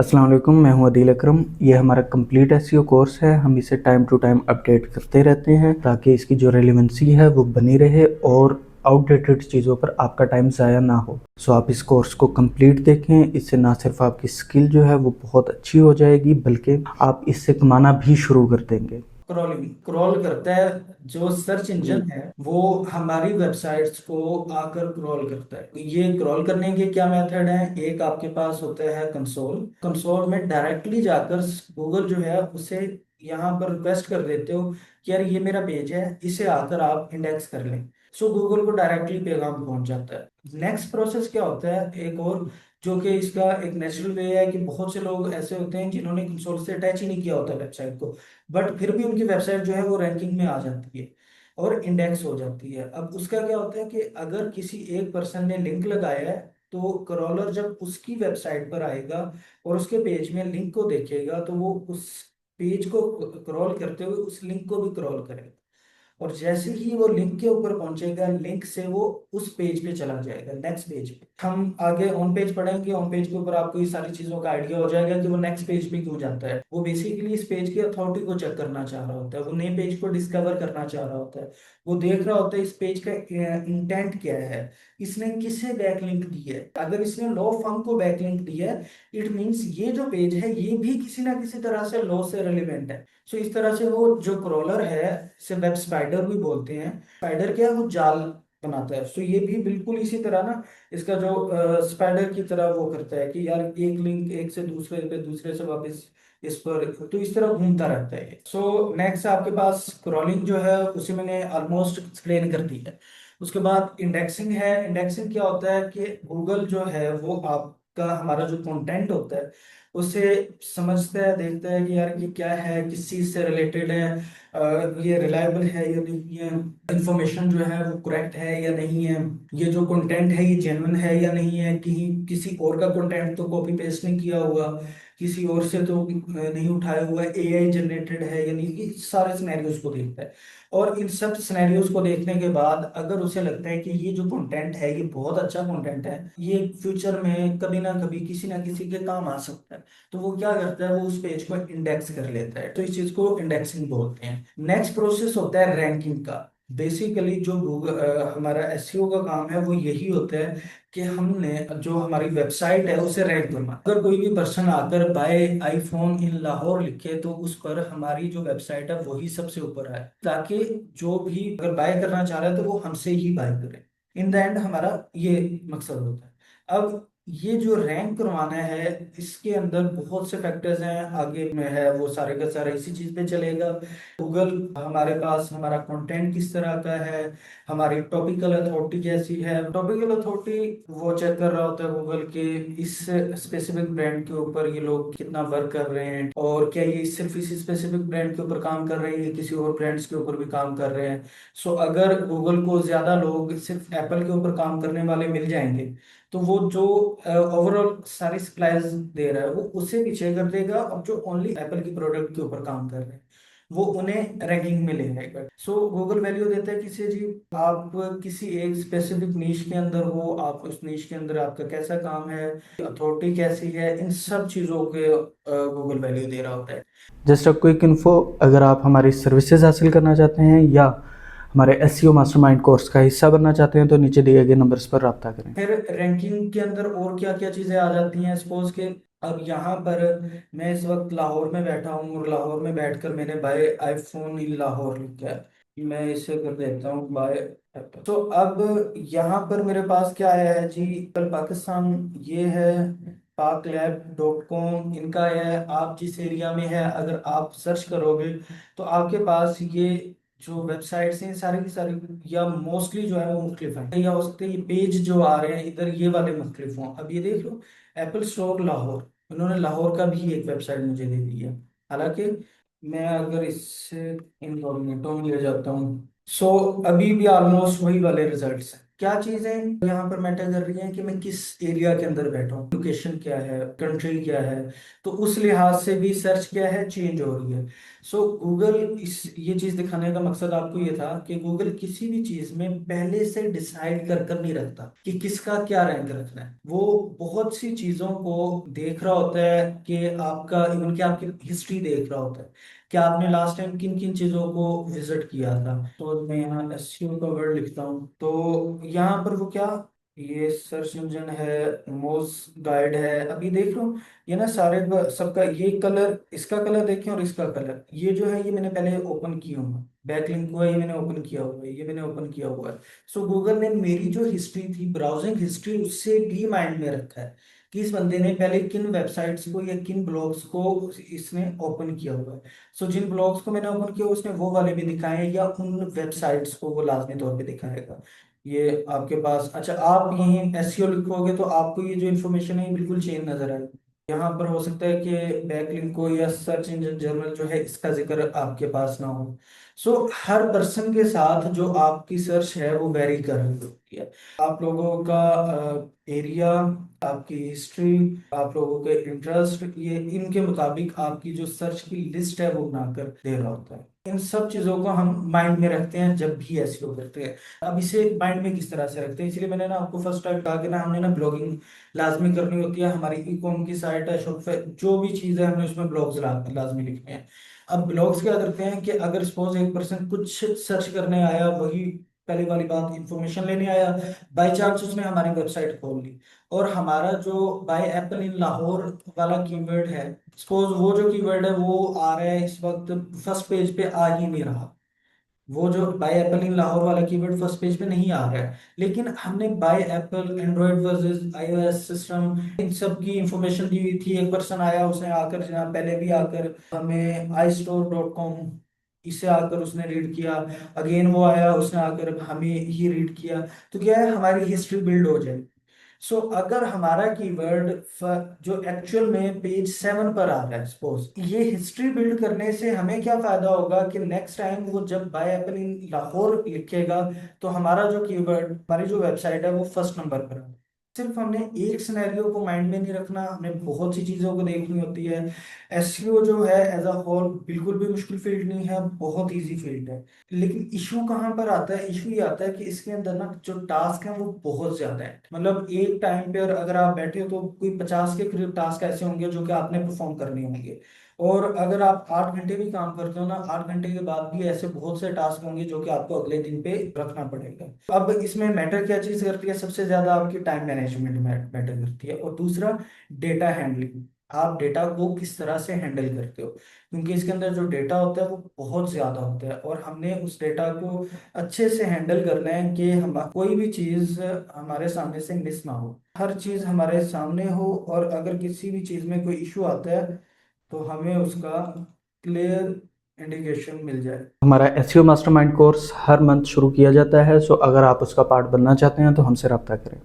अस्सलाम वालेकुम, मैं हूं अदील अकरम। ये हमारा कंप्लीट एसईओ कोर्स है। हम इसे टाइम टू टाइम अपडेट करते रहते हैं ताकि इसकी जो रेलेवेंसी है वो बनी रहे और आउटडेटेड चीज़ों पर आपका टाइम ज़ाया ना हो। सो आप इस कोर्स को कंप्लीट देखें। इससे ना सिर्फ आपकी स्किल जो है वो बहुत अच्छी हो जाएगी बल्कि आप इससे कमाना भी शुरू कर देंगे। क्रॉलिंग क्रॉल करता है। जो सर्च इंजन है वो हमारी वेबसाइट्स को आकर क्रॉल करता है। ये क्रॉल करने के क्या मेथड है? एक आपके पास होता है कंसोल। कंसोल में डायरेक्टली जाकर गूगल जो है उसे यहाँ पर रिक्वेस्ट कर देते हो कि यार ये मेरा पेज है, इसे आकर आप इंडेक्स कर लें। सो गूगल को डायरेक्टली पैगाम पहुंच जाता है। नेक्स्ट प्रोसेस क्या होता है एक और, जो कि इसका एक नेचुरल वे है कि बहुत से लोग ऐसे होते हैं जिन्होंने कंसोल से अटैच ही नहीं किया होता वेबसाइट को, बट फिर भी उनकी वेबसाइट जो है वो रैंकिंग में आ जाती है और इंडेक्स हो जाती है। अब उसका क्या होता है कि अगर किसी एक पर्सन ने लिंक लगाया है तो क्रॉलर जब उसकी वेबसाइट पर आएगा और उसके पेज में लिंक को देखेगा तो वो उस पेज को क्रॉल करते हुए उस लिंक को भी क्रॉल करेगा। और जैसे ही वो लिंक के ऊपर पहुंचेगा, लिंक से वो उस पेज पे चला जाएगा, नेक्स्ट पेज पे। हम आगे ऑन पेज पढ़ेंगे, ऑन पेज के ऊपर आपको ये सारी चीजों का आइडिया हो जाएगा कि वो नेक्स्ट पेज पे क्यों जाता है। वो बेसिकली इस पेज की अथॉरिटी को चेक करना चाह रहा होता है, वो नए पेज को डिस्कवर करना चाह रहा होता है। वो देख रहा होता है इस पेज का इंटेंट क्या है, इसने किसे बैकलिंक दी है। अगर इसने लॉ फर्म को बैकलिंक दी है, इट मीन्स ये जो पेज है ये भी किसी ना किसी तरह से लॉ से रिलेवेंट है। सो इस तरह से वो जो क्रॉलर है, इसे वेब स्पाइडर भी बोलते हैं। स्पाइडर क्या है? वो जाल बनाता है। सो ये भी बिल्कुल इसी तरह ना, इसका जो स्पाइडर की तरह वो करता है कि यार एक लिंक एक से दूसरे पे, दूसरे से वापस इस पर, तो इस तरह घूमता रहता है। सो नेक्स्ट आपके पास क्रॉलिंग जो है उसे मैंने ऑलमोस्ट एक्सप्लेन कर दी है। उसके बाद इंडेक्सिंग है। इंडेक्सिंग क्या होता है कि गूगल जो है वो आपका हमारा जो कंटेंट होता है उसे समझता है, देखता है कि यार ये क्या है, किस चीज से रिलेटेड है, ये रिलायबल है या नहीं है, इंफॉर्मेशन जो है वो करेक्ट है या नहीं है, ये जो कंटेंट है ये जेन्युइन है या नहीं है, कहीं किसी और का कंटेंट तो कॉपी पेस्ट नहीं किया हुआ, किसी और से तो नहीं उठाया हुआ, एआई जनरेटेड है या नहीं। ये सारे सिनेरियोज को देखता है। और इन सब सिनेरियोज को देखने के बाद अगर उसे लगता है कि ये जो कंटेंट है ये बहुत अच्छा कंटेंट है, ये फ्यूचर में कभी ना कभी किसी ना किसी के काम आ सकता है, तो वो क्या करता है, वो उस पेज को इंडेक्स कर लेता है। तो इस चीज को इंडेक्सिंग बोलते हैं। नेक्स्ट प्रोसेस होता है रैंकिंग का। बेसिकली जो गूगल हमारा एसईओ का काम है वो यही होता है कि हमने जो हमारी वेबसाइट है उसे रैंक करना। अगर कोई भी पर्सन आकर बाय आईफोन इन लाहौर लिखे तो उस पर हमारी जो वेबसाइट है वही सबसे ऊपर है, ताकि जो भी अगर बाय करना चाह रहा है तो वो हमसे ही बाय करे। इन द एंड हमारा ये मकसद होता है। अब ये जो रैंक करवाना है इसके अंदर बहुत से फैक्टर्स हैं, आगे में है वो सारे का सारा इसी चीज पे चलेगा। गूगल हमारे पास हमारा कंटेंट किस तरह का है, हमारी टॉपिकल अथॉरिटी कैसी है। टॉपिकल अथॉरिटी वो चेक कर रहा होता है गूगल के इस स्पेसिफिक ब्रांड के ऊपर ये लोग कितना वर्क कर रहे हैं, और क्या ये सिर्फ इसी स्पेसिफिक ब्रांड के ऊपर काम कर रहे हैं या किसी और ब्रांड्स के ऊपर भी काम कर रहे हैं। सो अगर गूगल को ज्यादा लोग सिर्फ एप्पल के ऊपर काम करने वाले मिल जाएंगे तो वो जो ओवरऑल सारी सप्लाईज दे रहा है वो उससे पीछे कर देगा, और जो ओनली एप्पल की प्रोडक्ट के ऊपर काम कर रहे हैं वो उन्हें रैंकिंग में ले जाएगा। सो गूगल वैल्यू देता है किसी जी, आप किसी एक स्पेसिफिक नीश के अंदर हो, आप उस नीश के अंदर आपका कैसा काम है, अथॉरिटी कैसी है, इन सब चीजों के गूगल वैल्यू दे रहा होता है। जस्ट अ क्विक इन्फो, अगर आप हमारी सर्विसेज हासिल करना चाहते हैं या हमारे एसईओ मास्टरमाइंड कोर्स का हिस्सा बनना चाहते हैं तो नीचे दिए गए नंबर्स पर रब्ता करें। फिर रैंकिंग के अंदर और क्या क्या चीजें आ जाती हैं, सपोज के अब यहाँ पर मैं इस वक्त लाहौर में बैठा हूँ और लाहौर में बैठकर मैंने बाय आईफोन इन लाहौर लिखा है। मैं इसे कर देता हूँ बाय एप्पल। तो अब यहाँ पर मेरे पास क्या आया है जी, कल पाकिस्तान ये है, paklab.com इनका है। आप जिस एरिया में है अगर आप सर्च करोगे तो आपके पास ये जो वेबसाइट्स हैं सारी की सारी या मोस्टली जो है वो मुख्तलिफ है, या हो सकते हैं ये पेज जो आ रहे हैं इधर ये वाले मुख्तलिफ हों। अब ये देख लो, एप्पल स्टोर लाहौर, उन्होंने लाहौर का भी एक वेबसाइट मुझे दे दी है। हालांकि मैं अगर इससे इनकॉग्निटो में ले जाता हूँ, सो अभी भी ऑलमोस्ट वही वाले रिजल्ट्स हैं। क्या चीजें यहाँ पर मैटर कर रही हैं कि मैं किस एरिया के अंदर बैठा हूँ, लोकेशन क्या है, कंट्री क्या है। तो उस लिहाज से भी सर्च क्या है, चेंज हो रही है। सो गूगल इस ये चीज दिखाने का मकसद आपको ये था कि गूगल किसी भी चीज में पहले से डिसाइड कर नहीं रखता कि किसका क्या रैंक रखना है। वो बहुत सी चीजों को देख रहा होता है कि आपका इवन कि आपकी हिस्ट्री देख रहा होता है कि आपने लास्ट टाइम किन किन चीजों को विजिट किया था। तो मैं यहाँ एसईओ का वर्ड लिखता हूँ, तो यहाँ पर वो क्या, ये सर्च इंजन है, मोज गाइड है। अभी देख लो ये ना सारे सबका ये कलर, इसका कलर देखें और इसका कलर, ये जो है ये मैंने पहले ओपन किया हुआ, बैकलिंक हुआ है, ये मैंने ओपन किया हुआ है, ये मैंने ओपन किया हुआ है। सो गूगल ने मेरी जो हिस्ट्री थी, ब्राउजिंग हिस्ट्री, उससे भी माइंड में रखा है कि इस बंदे ने पहले किन वेबसाइट्स को या किन ब्लॉग्स को इसने ओपन किया हुआ है। सो जिन ब्लॉग्स को मैंने ओपन किया उसने वो वाले भी दिखाए हैं, या उन वेबसाइट्स को वो लाजमी तौर पे दिखाएगा। ये आपके पास, अच्छा आप यहीं एसईओ लिखोगे तो आपको ये जो इन्फॉर्मेशन है ये बिल्कुल चेंज नजर आएगी। यहाँ पर हो सकता है कि बैकलिंक को या सर्च इंजन जर्नल जो है इसका जिक्र आपके पास ना हो। सो हर पर्सन के साथ जो आपकी सर्च है वो वेरी कर रही होती है। आप लोगों का एरिया, आपकी हिस्ट्री, आप लोगों के इंटरेस्ट, ये इनके मुताबिक आपकी जो सर्च की लिस्ट है वो बनाकर दे रहा होता है। इन सब चीजों को हम माइंड में रखते हैं जब भी एसईओ करते हैं। अब इसे माइंड में किस तरह से रखते हैं, इसलिए मैंने ना आपको फर्स्ट टाइम कहा कि ना हमने ना ब्लॉगिंग लाजमी करनी होती है। हमारी ई कॉम की साइट है, शॉपिफाई, जो भी चीज़ है हमने उसमें ब्लॉग्स लाजमी लिखने हैं। अब ब्लॉग्स क्या करते हैं कि अगर सपोज एक पर्सन कुछ सर्च करने आया, वही पहली वाली बात इंफॉर्मेशन लेने आया, बाई चांस उसने हमारी वेबसाइट खोल ली, और हमारा जो बाय एप्पल इन लाहौर वाला कीवर्ड है, सपोज वो जो कीवर्ड है वो आ रहा है इस वक्त फर्स्ट पेज पे आ ही नहीं रहा। वो जो बाय एप्पल इन लाहौर वाला कीवर्ड फर्स्ट पेज पे नहीं आ रहा है, लेकिन हमने buy Apple, Android versus iOS system, इन सब की इंफॉर्मेशन दी हुई थी। एक पर्सन आया, उसने आकर जनाब पहले भी आकर हमें iStore.com इसे आकर उसने रीड किया, अगेन वो आया उसने आकर हमें ही रीड किया। तो क्या है, हमारी हिस्ट्री बिल्ड हो जाए। सो अगर हमारा कीवर्ड जो एक्चुअल में पेज 7 पर आ रहा है, सपोज ये हिस्ट्री बिल्ड करने से हमें क्या फायदा होगा कि नेक्स्ट टाइम वो जब बाय एप्पल इन लाहौर लिखेगा तो हमारा जो कीवर्ड, हमारी जो वेबसाइट है वो फर्स्ट नंबर पर है। सिर्फ हमने एक सिनेरियो को माइंड में नहीं रखना, हमें बहुत सी चीजों को देखनी होती है। एसईओ जो है एज अ होल बिल्कुल भी मुश्किल फील्ड नहीं है, बहुत इजी फील्ड है। लेकिन इशू कहाँ पर आता है, इशू ये आता है कि इसके अंदर ना जो टास्क है वो बहुत ज्यादा है। मतलब एक टाइम पे अगर आप बैठे हो तो कोई 50 के करीब टास्क ऐसे होंगे जो कि आपने परफॉर्म करने होंगे। और अगर आप 8 घंटे भी काम करते हो ना, 8 घंटे के बाद भी ऐसे बहुत से टास्क होंगे जो कि आपको अगले दिन पे रखना पड़ेगा। अब इसमें मैटर क्या चीज करती है, सबसे ज्यादा आपकी टाइम मैनेजमेंट मैटर करती है, और दूसरा डेटा हैंडलिंग। आप डेटा को किस तरह से हैंडल करते हो, क्योंकि इसके अंदर जो डेटा होता है वो बहुत ज्यादा होता है, और हमने उस डेटा को अच्छे से हैंडल करना है कि हम कोई भी चीज हमारे सामने से मिस ना हो, हर चीज हमारे सामने हो। और अगर किसी भी चीज में कोई इशू आता है तो हमें उसका क्लियर इंडिकेशन मिल जाए। हमारा एसईओ मास्टरमाइंड कोर्स हर मंथ शुरू किया जाता है, सो अगर आप उसका पार्ट बनना चाहते हैं तो हमसे रब्ता करें।